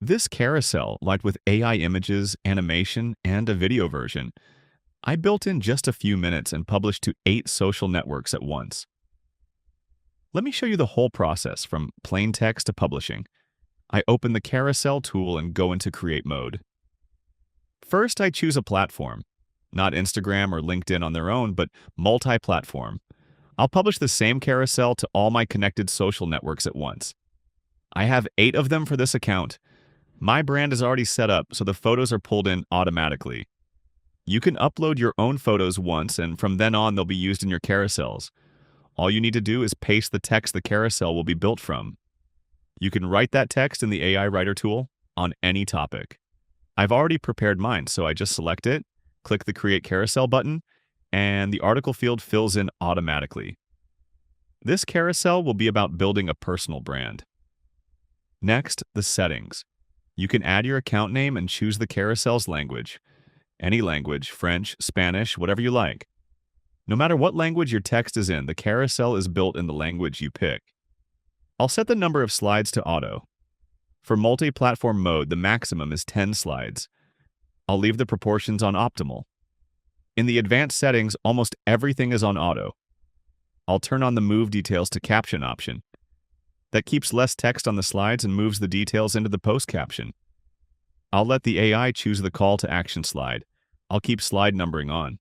This carousel, like with AI images, animation, and a video version, I built in just a few minutes and published to 8 social networks at once. Let me show you the whole process from plain text to publishing. I open the Carousel tool and go into Create mode. First, I choose a platform. Not Instagram or LinkedIn on their own, but multi-platform. I'll publish the same carousel to all my connected social networks at once. I have 8 of them for this account. My brand is already set up, so the photos are pulled in automatically. You can upload your own photos once, and from then on they'll be used in your carousels. All you need to do is paste the text the carousel will be built from. You can write that text in the AI Writer tool on any topic. I've already prepared mine, so I just select it, click the Create Carousel button, and the article field fills in automatically. This carousel will be about building a personal brand. Next, the settings. You can add your account name and choose the carousel's language. Any language, French, Spanish, whatever you like. No matter what language your text is in, the carousel is built in the language you pick. I'll set the number of slides to auto. For multi-platform mode, the maximum is 10 slides. I'll leave the proportions on optimal. In the advanced settings, almost everything is on auto. I'll turn on the Move Details to Caption option. That keeps less text on the slides and moves the details into the post caption. I'll let the AI choose the call to action slide. I'll keep slide numbering on.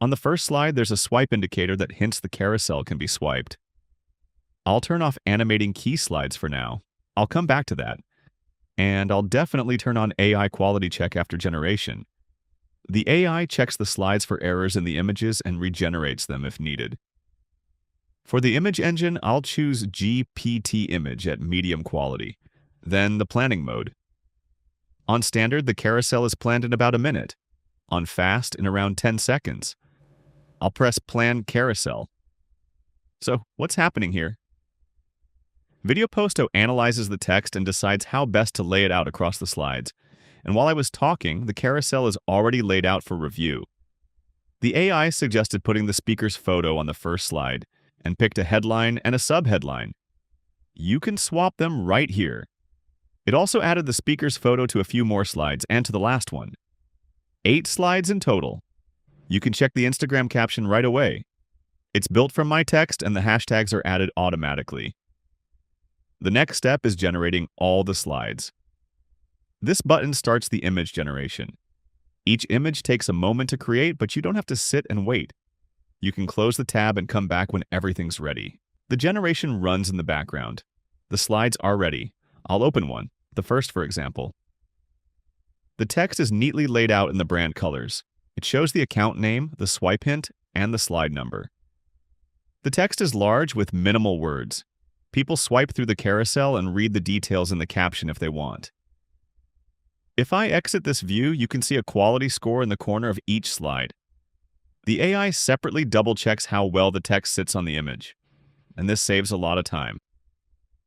On the first slide, there's a swipe indicator that hints the carousel can be swiped. I'll turn off animating key slides for now. I'll come back to that. And I'll definitely turn on AI quality check after generation. The AI checks the slides for errors in the images and regenerates them if needed. For the image engine, I'll choose GPT image at medium quality, then the planning mode. On standard, the carousel is planned in about a minute. On fast, in around 10 seconds. I'll press Plan Carousel. So, what's happening here? Video Posto analyzes the text and decides how best to lay it out across the slides. And while I was talking, the carousel is already laid out for review. The AI suggested putting the speaker's photo on the first slide and picked a headline and a subheadline. You can swap them right here. It also added the speaker's photo to a few more slides and to the last one. 8 slides in total. You can check the Instagram caption right away. It's built from my text and the hashtags are added automatically. The next step is generating all the slides. This button starts the image generation. Each image takes a moment to create, but you don't have to sit and wait. You can close the tab and come back when everything's ready. The generation runs in the background. The slides are ready. I'll open one, the first for example. The text is neatly laid out in the brand colors. It shows the account name, the swipe hint, and the slide number. The text is large with minimal words. People swipe through the carousel and read the details in the caption if they want. If I exit this view, you can see a quality score in the corner of each slide. The AI separately double-checks how well the text sits on the image, and this saves a lot of time.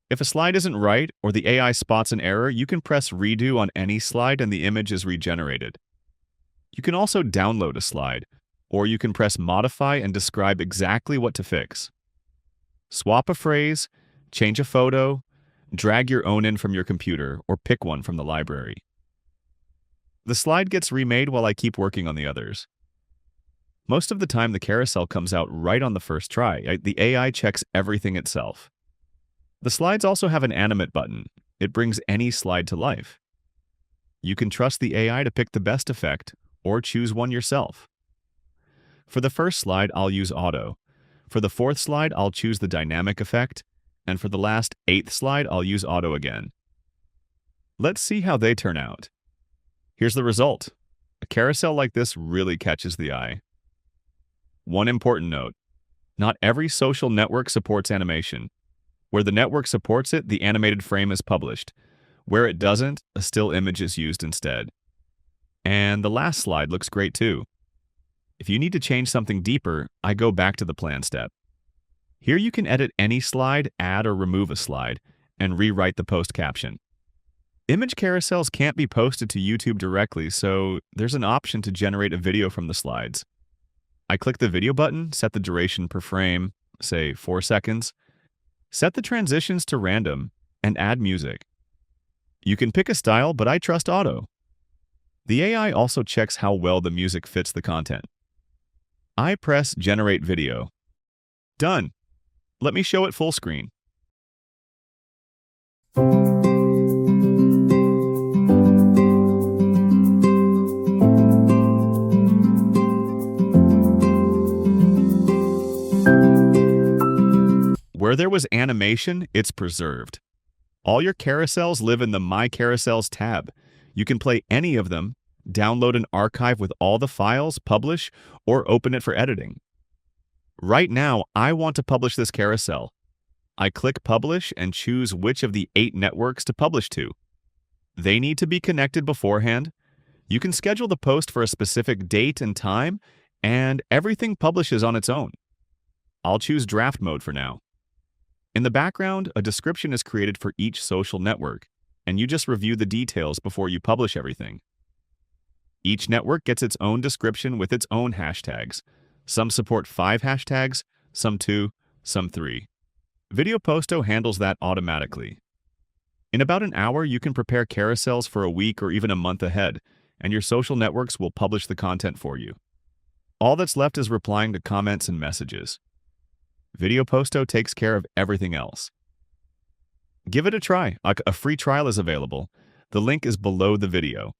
If a slide isn't right or the AI spots an error, you can press Redo on any slide and the image is regenerated. You can also download a slide, or you can press Modify and describe exactly what to fix. Swap a phrase, change a photo, drag your own in from your computer, or pick one from the library. The slide gets remade while I keep working on the others. Most of the time, the carousel comes out right on the first try. The AI checks everything itself. The slides also have an animate button. It brings any slide to life. You can trust the AI to pick the best effect or choose one yourself. For the first slide, I'll use auto. For the fourth slide, I'll choose the dynamic effect. And for the last 8th slide, I'll use auto again. Let's see how they turn out. Here's the result. A carousel like this really catches the eye. One important note. Not every social network supports animation. Where the network supports it, the animated frame is published. Where it doesn't, a still image is used instead. And the last slide looks great too. If you need to change something deeper, I go back to the plan step. Here you can edit any slide, add or remove a slide, and rewrite the post caption. Image carousels can't be posted to YouTube directly, so there's an option to generate a video from the slides. I click the video button, set the duration per frame, say 4 seconds, set the transitions to random, and add music. You can pick a style, but I trust auto. The AI also checks how well the music fits the content. I press Generate Video. Done. Let me show it full screen. Where there was animation, it's preserved. All your carousels live in the My Carousels tab. You can play any of them, download an archive with all the files, publish, or open it for editing. Right now, I want to publish this carousel. I click Publish and choose which of the 8 networks to publish to. They need to be connected beforehand. You can schedule the post for a specific date and time, and everything publishes on its own. I'll choose draft mode for now. In the background, a description is created for each social network, and you just review the details before you publish everything. Each network gets its own description with its own hashtags. Some support 5 hashtags, some 2, some 3. Video Posto handles that automatically. In about an hour, you can prepare carousels for a week or even a month ahead, and your social networks will publish the content for you. All that's left is replying to comments and messages. Video Posto takes care of everything else. Give it a try. A free trial is available. The link is below the video.